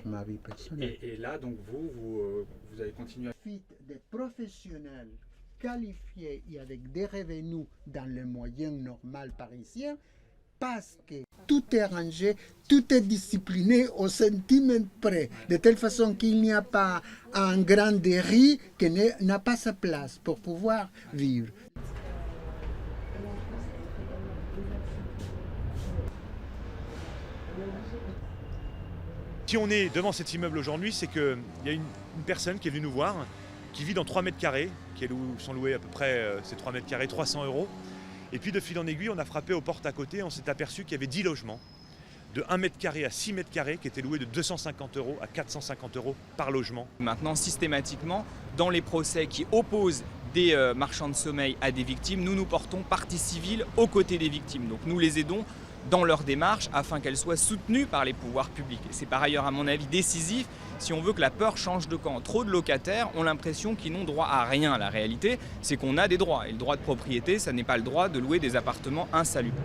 ma vie personnelle. Et là, donc vous avez continué à... Des professionnels qualifiés et avec des revenus dans le moyen normal parisien, parce que tout est rangé, tout est discipliné au centimètre près, de telle façon qu'il n'y a pas un grain de riz qui n'a pas sa place pour pouvoir vivre. Si on est devant cet immeuble aujourd'hui, c'est qu'il y a une personne qui est venue nous voir, qui vit dans 3 mètres carrés, qui sont loués à peu près ces 3 mètres carrés, 300 €. Et puis de fil en aiguille, on a frappé aux portes à côté, on s'est aperçu qu'il y avait 10 logements, de 1 mètre carré à 6 mètres carrés, qui étaient loués de 250 € à 450 € par logement. Maintenant, systématiquement, dans les procès qui opposent des marchands de sommeil à des victimes, nous portons partie civile aux côtés des victimes. Donc nous les aidons dans leur démarche afin qu'elles soient soutenues par les pouvoirs publics. Et c'est par ailleurs, à mon avis, décisif si on veut que la peur change de camp. Trop de locataires ont l'impression qu'ils n'ont droit à rien. La réalité, c'est qu'on a des droits. Et le droit de propriété, ça n'est pas le droit de louer des appartements insalubres.